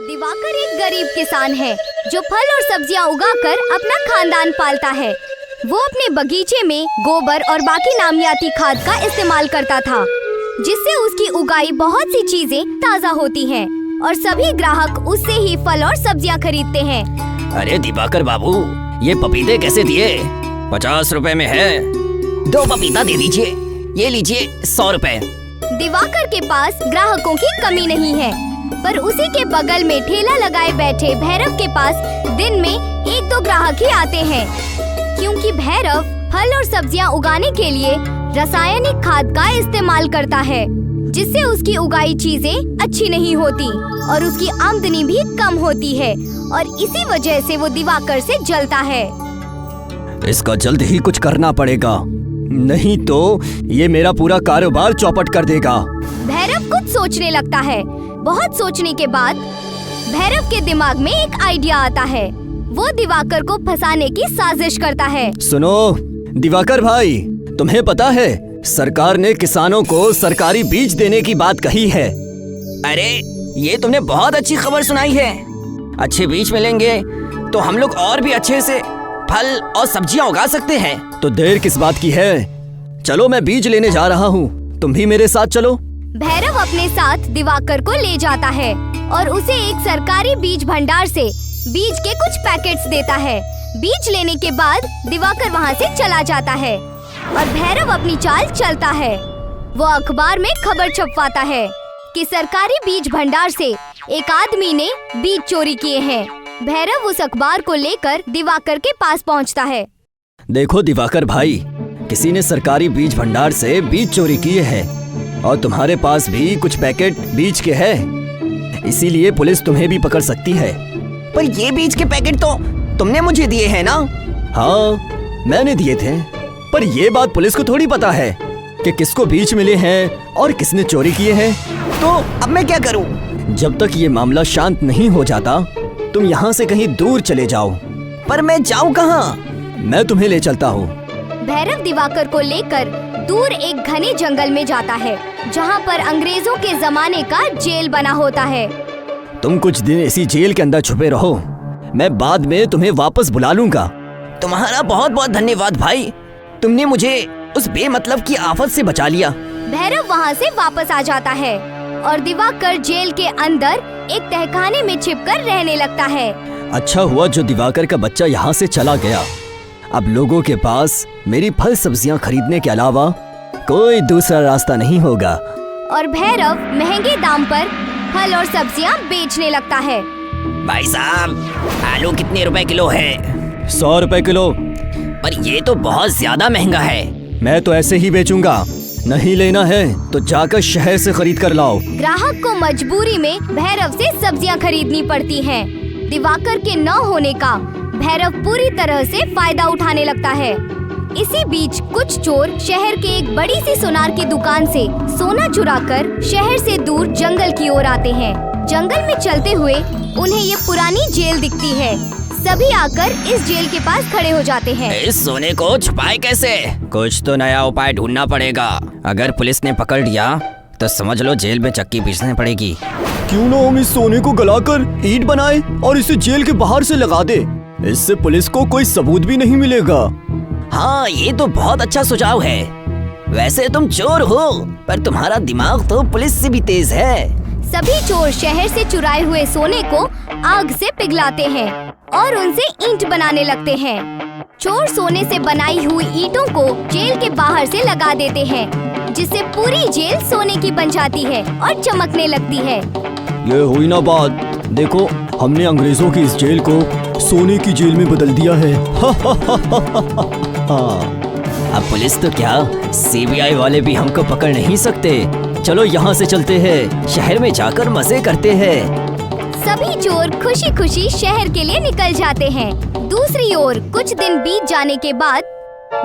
दिवाकर एक गरीब किसान है जो फल और सब्जियां उगाकर अपना खानदान पालता है। वो अपने बगीचे में गोबर और बाकी नामियाती खाद का इस्तेमाल करता था, जिससे उसकी उगाई बहुत सी चीजें ताज़ा होती हैं और सभी ग्राहक उससे ही फल और सब्जियां खरीदते हैं। अरे दिवाकर बाबू, ये पपीते कैसे दिए? 50 रुपए में है। 2 पपीता दे दीजिए। ये लीजिए 100 रुपए। दिवाकर के पास ग्राहकों की कमी नहीं है, पर उसी के बगल में ठेला लगाए बैठे भैरव के पास दिन में 1-2 ग्राहक ही आते हैं, क्योंकि भैरव फल और सब्जियां उगाने के लिए रासायनिक खाद का इस्तेमाल करता है, जिससे उसकी उगाई चीजें अच्छी नहीं होती और उसकी आमदनी भी कम होती है और इसी वजह से वो दिवाकर से जलता है। इसका जल्द ही कुछ करना पड़ेगा, नहीं तो ये मेरा पूरा कारोबार चौपट कर देगा। भैरव कुछ सोचने लगता है। बहुत सोचने के बाद भैरव के दिमाग में एक आइडिया आता है। वो दिवाकर को फंसाने की साजिश करता है। सुनो दिवाकर भाई, तुम्हें पता है सरकार ने किसानों को सरकारी बीज देने की बात कही है। अरे ये तुमने बहुत अच्छी खबर सुनाई है। अच्छे बीज मिलेंगे तो हम लोग और भी अच्छे से फल और सब्जियां उगा सकते हैं। तो देर किस बात की है? चलो मैं बीज लेने जा रहा हूँ, तुम भी मेरे साथ चलो। भैरव अपने साथ दिवाकर को ले जाता है और उसे एक सरकारी बीज भंडार से बीज के कुछ पैकेट्स देता है। बीज लेने के बाद दिवाकर वहाँ से चला जाता है और भैरव अपनी चाल चलता है। वो अखबार में खबर छपवाता है कि सरकारी बीज भंडार से एक आदमी ने बीज चोरी किए हैं। भैरव उस अखबार को लेकर दिवाकर के पास पहुँचता है। देखो दिवाकर भाई, किसी ने सरकारी बीज भंडार से बीज चोरी किए हैं और तुम्हारे पास भी कुछ पैकेट बीज के हैं, इसीलिए पुलिस तुम्हें भी पकड़ सकती है। पर ये बीज के पैकेट तो तुमने मुझे दिए हैं ना? हाँ मैंने दिए थे, पर ये बात पुलिस को थोड़ी पता है कि किसको बीज मिले हैं और किसने चोरी किए हैं। तो अब मैं क्या करूं? जब तक ये मामला शांत नहीं हो जाता तुम यहाँ से कहीं दूर चले जाओ। पर मैं जाऊँ कहाँ? मैं तुम्हें ले चलता हूँ। भैरव दिवाकर को लेकर दूर एक घने जंगल में जाता है, जहाँ पर अंग्रेजों के जमाने का जेल बना होता है। तुम कुछ दिन इसी जेल के अंदर छुपे रहो, मैं बाद में तुम्हें वापस बुला लूंगा। तुम्हारा बहुत बहुत धन्यवाद भाई, तुमने मुझे उस बेमतलब की आफत से बचा लिया। भैरव वहाँ से वापस आ जाता है और दिवाकर जेल के अंदर एक तहखाने में छिपकर रहने लगता है। अच्छा हुआ जो दिवाकर का बच्चा यहाँ से चला गया। अब लोगों के पास मेरी फल सब्जियाँ खरीदने के अलावा कोई दूसरा रास्ता नहीं होगा। और भैरव महंगे दाम पर फल और सब्जियाँ बेचने लगता है। भाई साहब, आलू कितने रुपए किलो है? 100 रुपए किलो। पर ये तो बहुत ज्यादा महंगा है। मैं तो ऐसे ही बेचूंगा, नहीं लेना है तो जाकर शहर से खरीद कर लाओ। ग्राहक को मजबूरी में भैरव से सब्जियां खरीदनी पड़ती हैं। दिवाकर के न होने का भैरव पूरी तरह से फायदा उठाने लगता है। इसी बीच कुछ चोर शहर के एक बड़ी सी सुनार की दुकान से सोना चुराकर शहर से दूर जंगल की ओर आते हैं। जंगल में चलते हुए उन्हें ये पुरानी जेल दिखती है। सभी आकर इस जेल के पास खड़े हो जाते हैं। इस सोने को छुपाए कैसे? कुछ तो नया उपाय ढूंढना पड़ेगा। अगर पुलिस ने पकड़ लिया तो समझ लो जेल में चक्की पीसनी पड़ेगी। क्यों ना हम इस सोने को गलाकर ईंट बनाए और इसे जेल के बाहर से लगा दे, इससे पुलिस को कोई सबूत भी नहीं मिलेगा। हाँ ये तो बहुत अच्छा सुझाव है। वैसे तुम चोर हो, पर तुम्हारा दिमाग तो पुलिस से भी तेज है। सभी चोर शहर से चुराए हुए सोने को आग से पिघलाते हैं और उनसे ईंट बनाने लगते हैं। चोर सोने से बनाई हुई ईंटों को जेल के बाहर से लगा देते हैं, जिससे पूरी जेल सोने की बन जाती है और चमकने लगती है। ये हुई ना बात, देखो हमने अंग्रेजों की इस जेल को सोने की जेल में बदल दिया है। अब पुलिस तो क्या, सीबीआई वाले भी हमको पकड़ नहीं सकते। चलो यहाँ से चलते हैं, शहर में जाकर मजे करते हैं। सभी चोर खुशी खुशी शहर के लिए निकल जाते हैं। दूसरी ओर कुछ दिन बीत जाने के बाद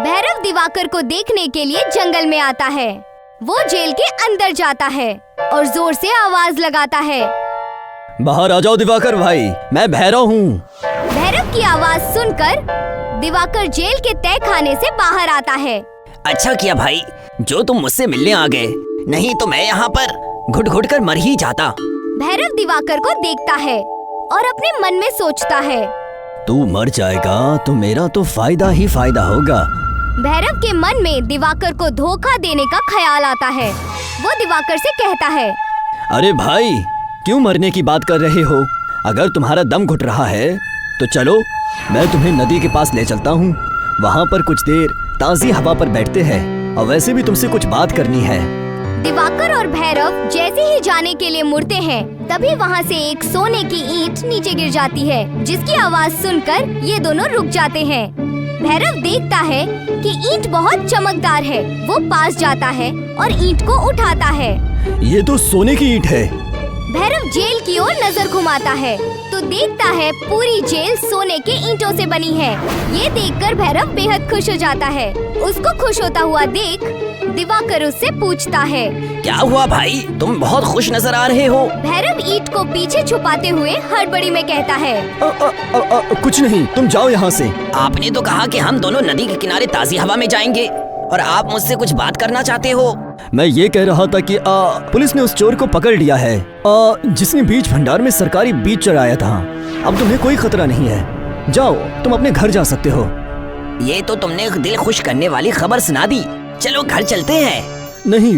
भैरव दिवाकर को देखने के लिए जंगल में आता है। वो जेल के अंदर जाता है और जोर से आवाज लगाता है, बाहर आ जाओ दिवाकर भाई, मैं भैरव हूँ। भैरव की आवाज सुनकर दिवाकर जेल के तहखाने से बाहर आता है। अच्छा किया भाई जो तुम मुझसे मिलने आ गए, नहीं तो मैं यहाँ पर घुट घुट कर मर ही जाता। भैरव दिवाकर को देखता है और अपने मन में सोचता है, तू मर जाएगा तो मेरा तो फायदा ही फायदा होगा। भैरव के मन में दिवाकर को धोखा देने का ख्याल आता है। वो दिवाकर से कहता है, अरे भाई, क्यों मरने की बात कर रहे हो? अगर तुम्हारा दम घुट रहा है तो चलो, मैं तुम्हें नदी के पास ले चलता हूँ। वहाँ पर कुछ देर ताज़ी हवा पर बैठते हैं और वैसे भी तुमसे कुछ बात करनी है। दिवाकर और भैरव जैसे ही जाने के लिए मुड़ते हैं, तभी वहाँ से एक सोने की ईंट नीचे गिर जाती है, जिसकी आवाज सुनकर ये दोनों रुक जाते हैं। भैरव देखता है कि ईंट बहुत चमकदार है। वो पास जाता है और ईंट को उठाता है। ये तो सोने की ईंट है। भैरव जेल की ओर नजर घुमाता है तो देखता है पूरी जेल सोने के ईंटों से बनी है। ये देखकर भैरव बेहद खुश हो जाता है। उसको खुश होता हुआ देख दिवाकर उससे पूछता है, क्या हुआ भाई, तुम बहुत खुश नजर आ रहे हो? भैरव ईंट को पीछे छुपाते हुए हड़बड़ी में कहता है, कुछ नहीं, तुम जाओ यहाँ से। आपने तो कहा कि हम दोनों नदी के किनारे ताज़ी हवा में जाएंगे और आप मुझसे कुछ बात करना चाहते हो। मैं ये कह रहा था कि पुलिस ने उस चोर को पकड़ लिया है, जिसने बीज भंडार में सरकारी बीज चुराया था। अब तुम्हें कोई खतरा नहीं है। जाओ, तुम अपने घर जा सकते हो। ये तो तुमने दिल खुश करने वाली खबर सुना दी। चलो घर चलते हैं। नहीं,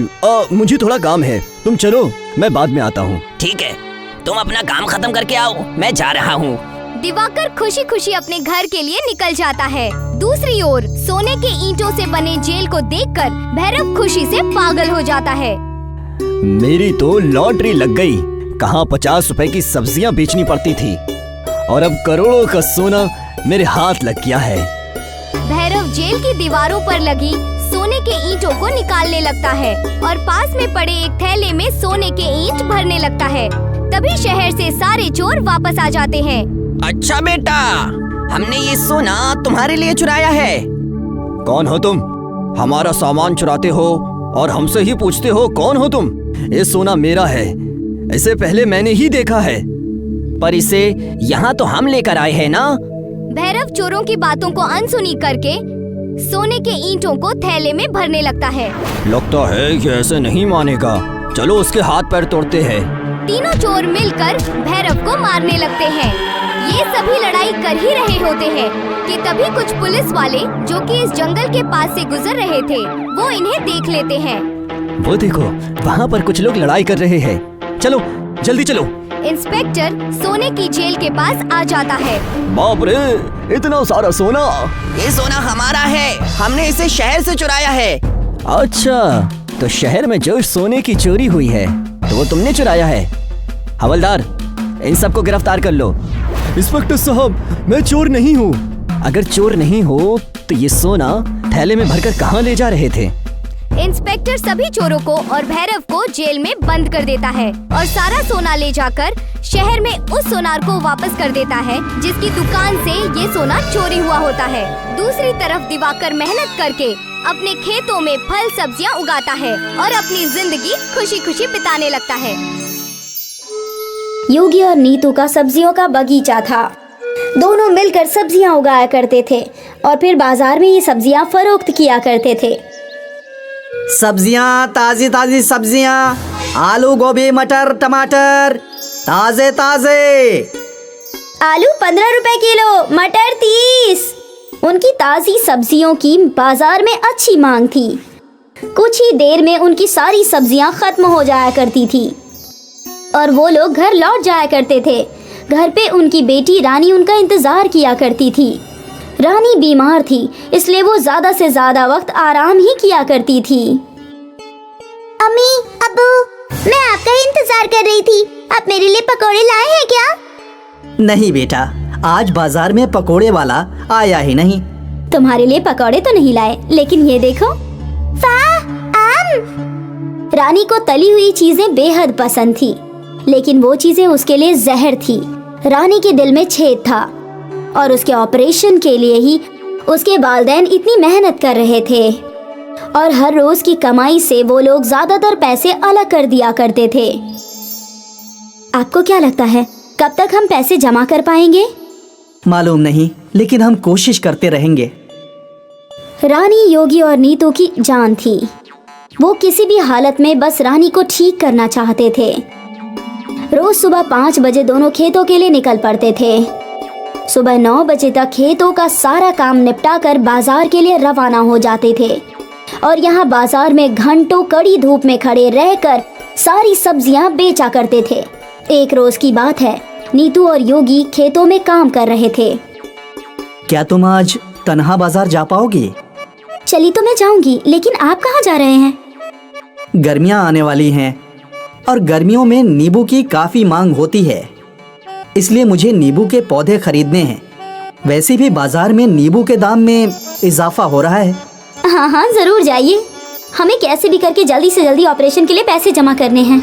मुझे थोड़ा काम है। तुम चलो, मैं बाद में आता हूँ। ठीक है, तुम अपना काम खत्म करके आओ, मैं जा रहा हूँ। दिवाकर खुशी खुशी अपने घर के लिए निकल जाता है। दूसरी ओर सोने के ईंटों से बने जेल को देखकर भैरव खुशी से पागल हो जाता है। मेरी तो लॉटरी लग गई। कहाँ 50 रुपए की सब्जियाँ बेचनी पड़ती थी और अब करोड़ों का सोना मेरे हाथ लग गया है। भैरव जेल की दीवारों पर लगी सोने के ईंटों को निकालने लगता है और पास में पड़े एक थैले में सोने के ईंट भरने लगता है। तभी शहर से सारे चोर वापस आ जाते हैं। अच्छा बेटा, हमने ये सोना तुम्हारे लिए चुराया है। कौन हो तुम? हमारा सामान चुराते हो और हमसे ही पूछते हो कौन हो तुम? ये सोना मेरा है, इसे पहले मैंने ही देखा है। पर इसे यहाँ तो हम लेकर आए हैं ना। भैरव चोरों की बातों को अनसुनी करके सोने के ईंटों को थैले में भरने लगता है। लगता है कि ऐसे नहीं मानेगा। चलो उसके हाथ पैर तोड़ते हैं। तीनों चोर मिलकर भैरव को मारने लगते हैं। ये सभी लड़ाई कर ही रहे होते हैं कि तभी कुछ पुलिस वाले जो कि इस जंगल के पास से गुजर रहे थे, वो इन्हें देख लेते हैं। वो देखो, वहाँ पर कुछ लोग लड़ाई कर रहे हैं। चलो जल्दी चलो। इंस्पेक्टर सोने की जेल के पास आ जाता है। बाप रे, इतना सारा सोना! ये सोना हमारा है, हमने इसे शहर से चुराया है। अच्छा, तो शहर में जो सोने की चोरी हुई है तो वो तुमने चुराया है। हवलदार, इन सबको गिरफ्तार कर लो। इंस्पेक्टर साहब, मैं चोर नहीं हूँ। अगर चोर नहीं हो तो ये सोना थैले में भरकर कहाँ ले जा रहे थे? इंस्पेक्टर सभी चोरों को और भैरव को जेल में बंद कर देता है और सारा सोना ले जाकर शहर में उस सोनार को वापस कर देता है जिसकी दुकान से ये सोना चोरी हुआ होता है। दूसरी तरफ दिवाकर मेहनत करके अपने खेतों में फल सब्जियां उगाता है और अपनी जिंदगी खुशी खुशी बिताने लगता है। योगी और नीतू का सब्जियों का बगीचा था। दोनों मिलकर सब्जियां उगाया करते थे और फिर बाजार में ये सब्जियां फरोख्त किया करते थे। सब्जियां, ताज़ी ताज़ी सब्जियां, आलू, गोभी, मटर, टमाटर, ताज़े ताज़े। आलू 15 रुपए किलो, मटर 30। उनकी ताज़ी सब्जियों की बाजार में अच्छी मांग थी। कुछ ही देर में उनकी सारी सब्जियां खत्म हो जाया करती थी और वो लोग घर लौट जाया करते थे। घर पे उनकी बेटी रानी उनका इंतजार किया करती थी। रानी बीमार थी, इसलिए वो ज्यादा से ज्यादा वक्त आराम ही किया करती थी। अम्मी, अब्बू, मैं आपका इंतजार कर रही थी। आप मेरे लिए पकोड़े लाए हैं क्या? नहीं बेटा, आज बाजार में पकोड़े वाला आया ही नहीं। तुम्हारे लिए पकोड़े तो नहीं लाए, लेकिन ये देखो। वाह, आम! रानी को तली हुई चीजें बेहद पसंद थी, लेकिन वो चीजें उसके लिए जहर थी। रानी के दिल में छेद था और उसके ऑपरेशन के लिए ही उसके वालिदैन इतनी मेहनत कर रहे थे और हर रोज की कमाई से वो लोग ज्यादातर पैसे अलग कर दिया करते थे। आपको क्या लगता है, कब तक हम पैसे जमा कर पाएंगे? मालूम नहीं, लेकिन हम कोशिश करते रहेंगे। रानी योगी और नीतू की जान थी। वो किसी भी हालत में बस रानी को ठीक करना चाहते थे। रोज सुबह 5 बजे दोनों खेतों के लिए निकल पड़ते थे। सुबह 9 बजे तक खेतों का सारा काम निपटा कर बाजार के लिए रवाना हो जाते थे और यहाँ बाजार में घंटों कड़ी धूप में खड़े रहकर सारी सब्जियाँ बेचा करते थे। एक रोज की बात है, नीतू और योगी खेतों में काम कर रहे थे। क्या तुम आज तन्हा बाजार जा पाओगी? चली तो मैं जाऊंगी, लेकिन आप कहाँ जा रहे हैं? गर्मियाँ आने वाली हैं और गर्मियों में नींबू की काफ़ी मांग होती है, इसलिए मुझे नींबू के पौधे खरीदने हैं। वैसे भी बाजार में नींबू के दाम में इजाफा हो रहा है। हाँ हाँ, जरूर जाइए। हमें कैसे भी करके जल्दी से जल्दी ऑपरेशन के लिए पैसे जमा करने हैं।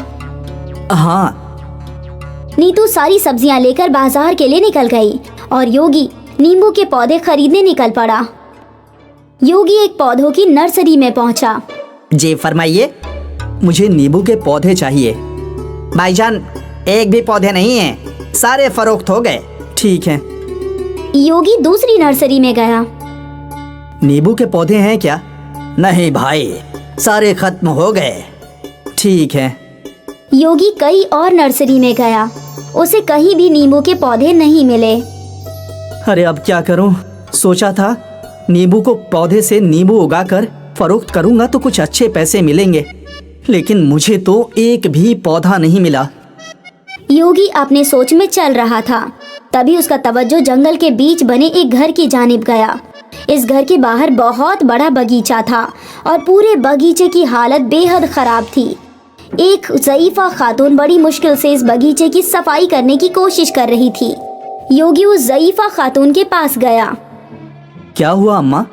हाँ। नीतू सारी सब्जियां लेकर बाजार के लिए निकल गई और योगी नींबू के पौधे खरीदने निकल पड़ा। योगी एक पौधों की नर्सरी में पहुंचा। जी फरमाइए, मुझे नींबू के पौधे चाहिए। भाईजान, एक भी पौधे नहीं हैं, सारे फरोख्त हो गए। ठीक है। योगी दूसरी नर्सरी में गया। नींबू के पौधे हैं क्या? नहीं भाई, सारे खत्म हो गए। ठीक है। योगी कई और नर्सरी में गया, उसे कहीं भी नींबू के पौधे नहीं मिले। अरे अब क्या करूं? सोचा था नींबू को पौधे से नींबू उगाकर फरोख्त करूंगा तो कुछ अच्छे पैसे मिलेंगे, लेकिन मुझे तो एक भी पौधा नहीं मिला। योगी अपने सोच में चल रहा था, तभी उसका तवज्जो जंगल के बीच बने एक घर की जानिब गया। इस घर के बाहर बहुत बड़ा बगीचा था और पूरे बगीचे की हालत बेहद खराब थी। एक ज़ईफ़ा खातून बड़ी मुश्किल से इस बगीचे की सफाई करने की कोशिश कर रही थी। योगी उस ज़ईफ़ा खातून के पास गया। क्या हुआ अम्मा?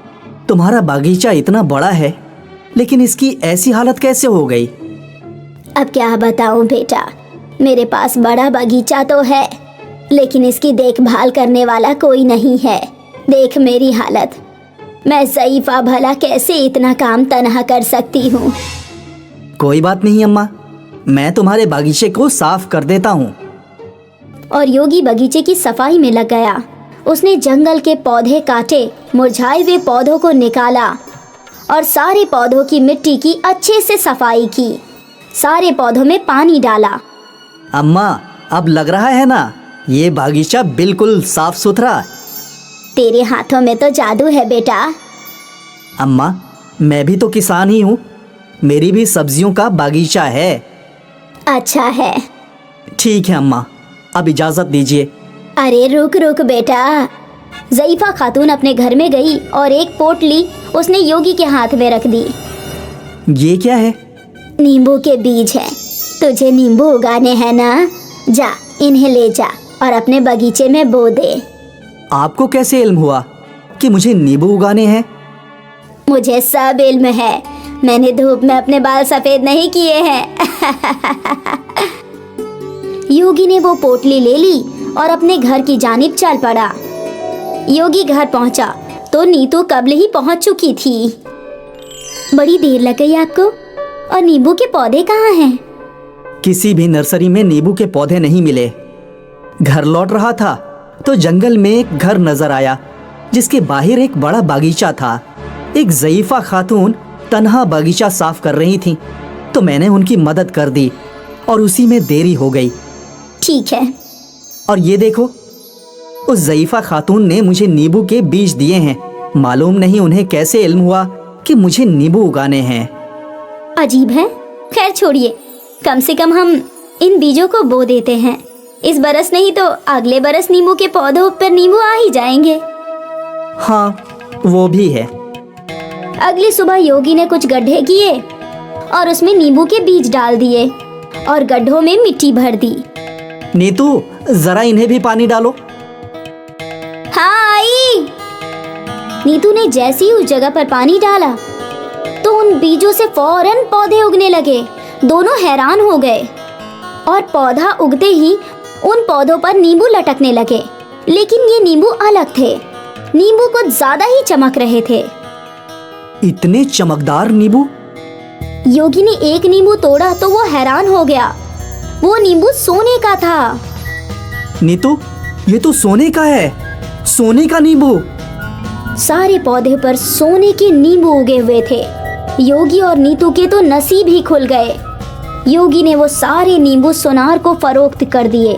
तुम्हारा बगीचा इतना बड़ा है, लेकिन इसकी ऐसी हालत कैसे हो गई? अब क्या बताऊं बेटा, मेरे पास बड़ा बगीचा तो है, लेकिन इसकी देखभाल करने वाला कोई नहीं है। देख मेरी हालत, मैं ज़ईफ़ा भला कैसे इतना काम तन्हा कर सकती हूँ। कोई बात नहीं अम्मा, मैं तुम्हारे बगीचे को साफ कर देता हूँ। और योगी बगीचे की सफाई में लग गया। उसने जंगल के पौधे काटे, मुरझाए हुए पौधों को निकाला और सारे पौधों की मिट्टी की अच्छे से सफाई की। सारे पौधों में पानी डाला। अम्मा, अब लग रहा है ना ये बगीचा बिल्कुल साफ सुथरा? तेरे हाथों में तो जादू है बेटा। अम्मा, मैं भी तो किसान ही हूँ, मेरी भी सब्जियों का बगीचा है। अच्छा है। ठीक है अम्मा, अब इजाज़त दीजिए। अरे रुक रुक बेटा। ज़ईफ़ा खातून अपने घर में गई और एक पोटली उसने योगी के हाथ में रख दी। ये क्या है? नींबू के बीज है। तुझे नींबू उगाने हैं ना? जा, इन्हें ले जा और अपने बगीचे में बो दे। आपको कैसे इल्म हुआ कि मुझे नींबू उगाने हैं? मुझे सब इल्म है, मैंने धूप में अपने बाल सफेद नहीं किए हैं। योगी ने वो पोटली ले ली और अपने घर की जानिब चल पड़ा। योगी घर पहुंचा तो नीतू कब्ल ही पहुंच चुकी थी। बड़ी देर लग गई आपको, और नींबू के पौधे कहाँ हैं? किसी भी नर्सरी में नींबू के पौधे नहीं मिले। घर लौट रहा था तो जंगल में एक घर नजर आया जिसके बाहर एक बड़ा बगीचा था। एक ज़ईफ़ा खातून तन्हा बगीचा साफ कर रही थी, तो मैंने उनकी मदद कर दी और उसी में देरी हो गई। ठीक है। और ये देखो, उस ज़ईफ़ा खातून ने मुझे नींबू के बीज दिए हैं। मालूम नहीं उन्हें कैसे इल्म हुआ कि मुझे नींबू उगाने हैं। अजीब है। खैर छोड़िए, कम से कम हम इन बीजों को बो देते हैं। इस बरस नहीं तो अगले बरस नींबू के पौधों पर नींबू आ ही जाएंगे। हाँ, वो भी है। अगली सुबह योगी ने कुछ गड्ढे किए और उसमें नींबू के बीज डाल दिए और गड्ढों में मिट्टी भर दी। नीतू, जरा इन्हें भी पानी डालो। हाँ आई। नीतू ने जैसे ही उस जगह पर पानी डाला तो उन बीजों से फौरन पौधे उगने लगे। दोनों हैरान हो गए और पौधा उगते ही उन पौधों पर नींबू लटकने लगे। लेकिन ये नींबू अलग थे, नींबू कुछ ज्यादा ही चमक रहे थे। इतने चमकदार नींबू? योगी ने एक नींबू तोड़ा तो वो हैरान हो गया। वो नींबू सोने का था। नीतू, ये तो सोने का है, सोने का नींबू। सारे पौधे पर सोने के नींबू उगे हुए थे। योगी और नीतू के तो नसीब ही खुल गए। योगी ने वो सारे नींबू सोनार को फरोख्त कर दिए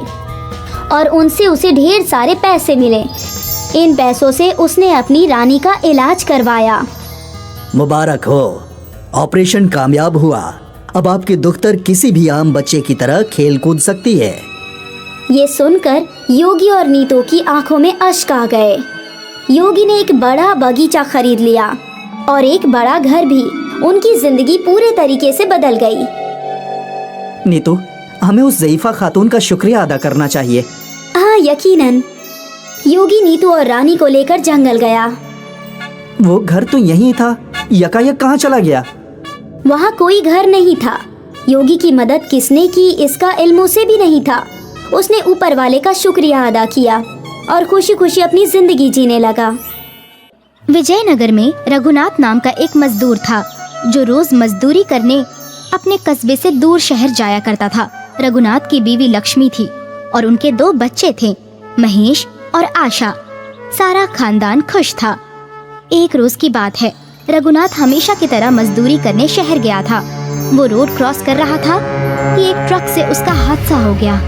और उनसे उसे ढेर सारे पैसे मिले। इन पैसों से उसने अपनी रानी का इलाज करवाया। मुबारक हो, ऑपरेशन कामयाब हुआ। अब आपकी दुख्तर किसी भी आम बच्चे की तरह खेल कूद सकती है। ये सुनकर योगी और नीतू की आंखों में अश्क आ गए। योगी ने एक बड़ा बगीचा खरीद लिया और एक बड़ा घर भी। उनकी जिंदगी पूरे तरीके से बदल गई। नीतू, हमें उस ज़ईफ़ा खातून का शुक्रिया अदा करना चाहिए। हाँ, यकीनन। योगी नीतू और रानी को लेकर जंगल गया। वो घर तो यहीं था, यकायक कहाँ चला गया? वहाँ कोई घर नहीं था। योगी की मदद किसने की इसका इल्म उसे भी नहीं था। उसने ऊपर वाले का शुक्रिया अदा किया और खुशी खुशी अपनी जिंदगी जीने लगा। विजयनगर में रघुनाथ नाम का एक मजदूर था जो रोज मजदूरी करने अपने कस्बे से दूर शहर जाया करता था। रघुनाथ की बीवी लक्ष्मी थी और उनके 2 बच्चे थे, महेश और आशा। सारा खानदान खुश था। एक रोज की बात है, रघुनाथ हमेशा की तरह मजदूरी करने शहर गया था। वो रोड क्रॉस कर रहा था कि एक ट्रक से उसका हादसा हो गया।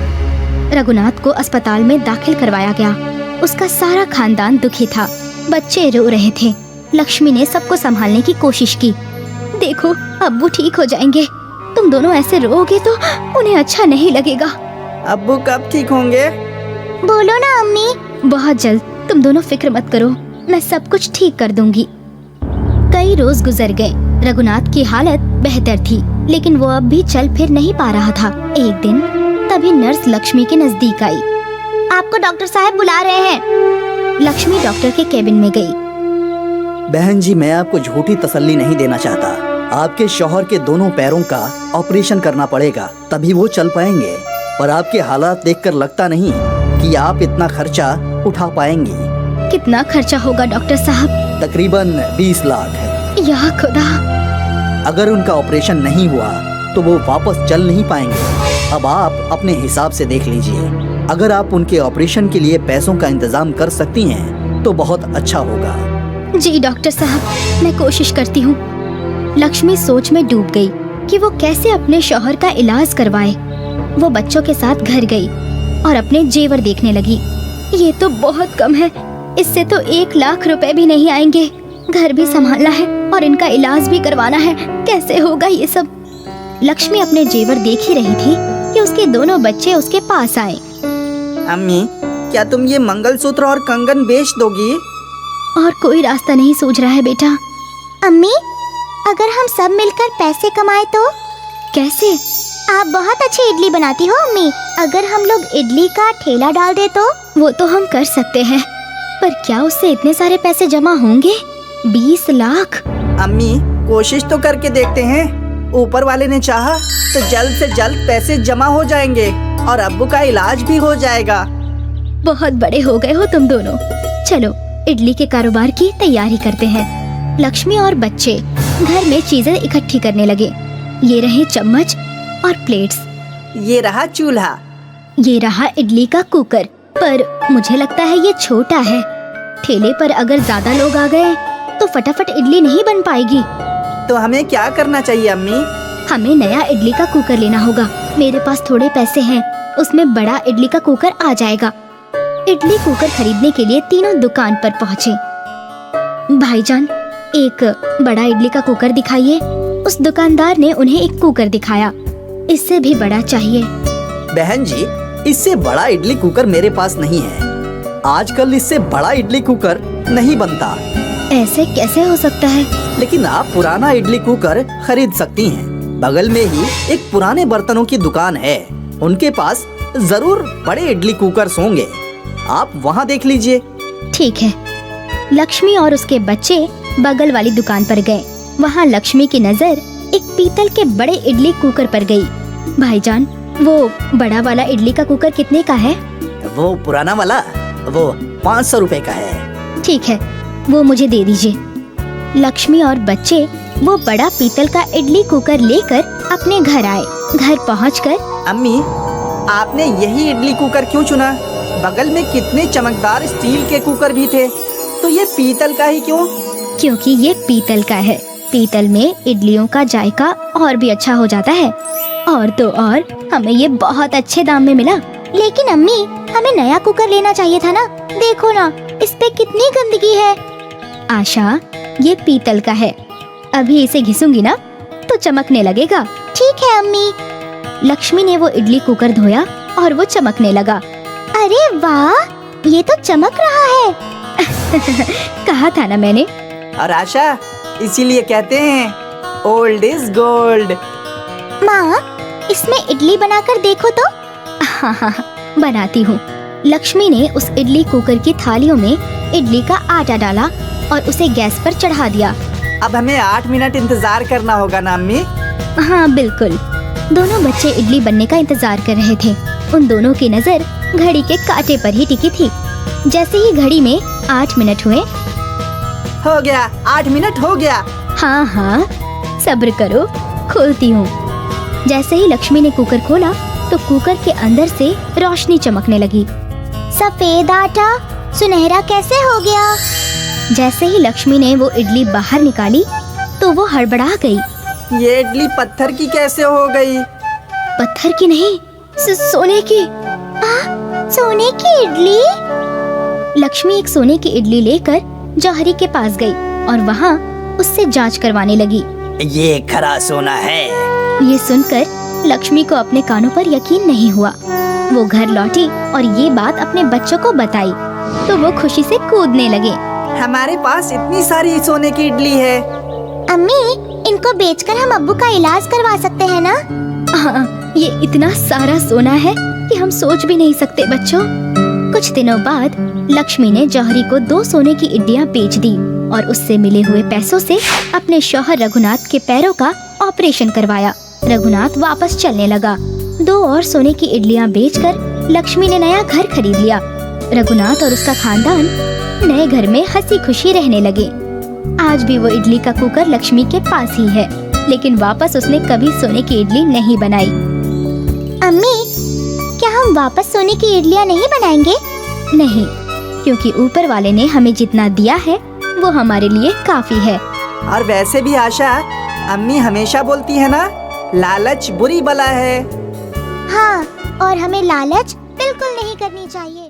रघुनाथ को अस्पताल में दाखिल करवाया गया। उसका सारा खानदान दुखी था। बच्चे रो रहे थे। लक्ष्मी ने सबको संभालने की कोशिश की। देखो, अब्बू ठीक हो जाएंगे। तुम दोनों ऐसे रोओगे तो उन्हें अच्छा नहीं लगेगा। अब्बू कब ठीक होंगे? बोलो ना अम्मी। बहुत जल्द। तुम दोनों फिक्र मत करो, मैं सब कुछ ठीक कर दूंगी। कई रोज गुजर गए। रघुनाथ की हालत बेहतर थी, लेकिन वो अब भी चल फिर नहीं पा रहा था। एक दिन तभी नर्स लक्ष्मी के नजदीक आई। आपको डॉक्टर साहब बुला रहे हैं। लक्ष्मी डॉक्टर के केबिन में गई। बहन जी, मैं आपको झूठी तसल्ली नहीं देना चाहता। आपके शौहर के दोनों पैरों का ऑपरेशन करना पड़ेगा, तभी वो चल पाएंगे। पर आपके हालात देखकर लगता नहीं कि आप इतना खर्चा उठा पाएंगी। कितना खर्चा होगा डॉक्टर साहब? तकरीबन 20 लाख है। या खुदा। अगर उनका ऑपरेशन नहीं हुआ तो वो वापस चल नहीं पाएंगे। अब आप अपने हिसाब से देख लीजिए। अगर आप उनके ऑपरेशन के लिए पैसों का इंतजाम कर सकती हैं तो बहुत अच्छा होगा। जी डॉक्टर साहब, मैं कोशिश करती हूँ। लक्ष्मी सोच में डूब गई कि वो कैसे अपने शौहर का इलाज करवाए। वो बच्चों के साथ घर गई और अपने जेवर देखने लगी। ये तो बहुत कम है, इससे तो 1 लाख रुपए भी नहीं आएंगे। घर भी संभालना है और इनका इलाज भी करवाना है। कैसे होगा ये सब? लक्ष्मी अपने जेवर देख ही रही थी कि उसके दोनों बच्चे उसके पास आए। अम्मी, क्या तुम ये मंगलसूत्र और कंगन बेच दोगी? और कोई रास्ता नहीं सूझ रहा है बेटा। अम्मी, अगर हम सब मिलकर पैसे कमाए तो? कैसे? आप बहुत अच्छी इडली बनाती हो अम्मी। अगर हम लोग इडली का ठेला डाल दे तो? वो तो हम कर सकते हैं, पर क्या उससे इतने सारे पैसे जमा होंगे? 20 लाख। अम्मी, कोशिश तो करके देखते हैं। ऊपर वाले ने चाहा तो जल्द से जल्द पैसे जमा हो जाएंगे और अब्बू का इलाज भी हो जाएगा। बहुत बड़े हो गए हो तुम दोनों। चलो इडली के कारोबार की तैयारी करते हैं। लक्ष्मी और बच्चे घर में चीजें इकट्ठी करने लगे। ये रहे चम्मच और प्लेट्स। ये रहा चूल्हा। ये रहा इडली का कुकर, पर मुझे लगता है ये छोटा है। ठेले पर अगर ज्यादा लोग आ गए तो फटाफट इडली नहीं बन पाएगी। तो हमें क्या करना चाहिए अम्मी? हमें नया इडली का कुकर लेना होगा। मेरे पास थोड़े पैसे हैं, उसमें बड़ा इडली का कुकर आ जाएगा। इडली कुकर खरीदने के लिए तीनों दुकान पर पहुँचे। भाईजान, एक बड़ा इडली का कुकर दिखाइए। उस दुकानदार ने उन्हें एक कुकर दिखाया। इससे भी बड़ा चाहिए। बहन जी, इससे बड़ा इडली कुकर मेरे पास नहीं है। आजकल इससे बड़ा इडली कुकर नहीं बनता। ऐसे कैसे हो सकता है? लेकिन आप पुराना इडली कुकर खरीद सकती हैं। बगल में ही एक पुराने बर्तनों की दुकान है, उनके पास जरूर बड़े इडली कुकर होंगे। आप वहाँ देख लीजिए। ठीक है। लक्ष्मी और उसके बच्चे बगल वाली दुकान पर गए। वहाँ लक्ष्मी की नजर एक पीतल के बड़े इडली कुकर पर गई। भाईजान, वो बड़ा वाला इडली का कुकर कितने का है? वो पुराना वाला, वो 500 रुपए का है। ठीक है, वो मुझे दे दीजिए। लक्ष्मी और बच्चे वो बड़ा पीतल का इडली कुकर लेकर अपने घर आए। घर पहुंचकर, अम्मी, आपने यही इडली कुकर क्यों चुना? बगल में कितने चमकदार स्टील के कुकर भी थे, तो ये पीतल का ही क्यों? क्योंकि ये पीतल का है। पीतल में इडलियों का जायका और भी अच्छा हो जाता है। और तो और हमें ये बहुत अच्छे दाम में मिला। लेकिन अम्मी, हमें नया कुकर लेना चाहिए था ना। देखो ना, इस पे कितनी गंदगी है। आशा, ये पीतल का है, अभी इसे घिसूंगी ना तो चमकने लगेगा। ठीक है अम्मी। लक्ष्मी ने वो इडली कुकर धोया और वो चमकने लगा। अरे वाह, ये तो चमक रहा है। कहा था ना मैंने। और आशा, इसीलिए कहते हैं ओल्ड इज गोल्ड। माँ, इसमें इडली बनाकर देखो तो। हाँ हाँ, बनाती हूँ। लक्ष्मी ने उस इडली कुकर की थालियों में इडली का आटा डाला और उसे गैस पर चढ़ा दिया। अब हमें 8 मिनट इंतजार करना होगा ना अम्मी? हाँ बिल्कुल। दोनों बच्चे इडली बनने का इंतजार कर रहे थे। उन दोनों की नजर घड़ी के कांटे पर ही टिकी थी। जैसे ही घड़ी में 8 मिनट हुए। हो गया, 8 मिनट हो गया। हाँ हाँ, सब्र करो, खोलती हूँ। जैसे ही लक्ष्मी ने कुकर खोला तो कुकर के अंदर से रोशनी चमकने लगी। सफेद आटा सुनहरा कैसे हो गया? जैसे ही लक्ष्मी ने वो इडली बाहर निकाली तो वो हड़बड़ा गई। ये इडली पत्थर की कैसे हो गई? पत्थर की नहीं, सोने की। सोने की इडली? लक्ष्मी एक सोने की इडली लेकर जौहरी के पास गई और वहाँ उससे जांच करवाने लगी। ये खरा सोना है। ये सुनकर लक्ष्मी को अपने कानों पर यकीन नहीं हुआ। वो घर लौटी और ये बात अपने बच्चों को बताई तो वो खुशी से कूदने लगे। हमारे पास इतनी सारी सोने की इडली है। अम्मी, इनको बेचकर हम अब्बू का इलाज करवा सकते हैं ना? हाँ, ये इतना सारा सोना है कि हम सोच भी नहीं सकते बच्चों। कुछ दिनों बाद लक्ष्मी ने जौहरी को 2 सोने की इडलियाँ बेच दी और उससे मिले हुए पैसों से अपने शौहर रघुनाथ के पैरों का ऑपरेशन करवाया। रघुनाथ वापस चलने लगा। 2 और सोने की इडलियाँ बेचकर लक्ष्मी ने नया घर खरीद लिया। रघुनाथ और उसका खानदान नए घर में हंसी खुशी रहने लगे। आज भी वो इडली का कुकर लक्ष्मी के पास ही है, लेकिन वापस उसने कभी सोने की इडली नहीं बनाई। अम्मी, क्या हम वापस सोने की इडलियाँ नहीं बनाएंगे? नहीं, क्योंकि ऊपर वाले ने हमें जितना दिया है वो हमारे लिए काफी है। और वैसे भी आशा, अम्मी हमेशा बोलती है ना, लालच बुरी बला है। हाँ, और हमें लालच बिल्कुल नहीं करनी चाहिए।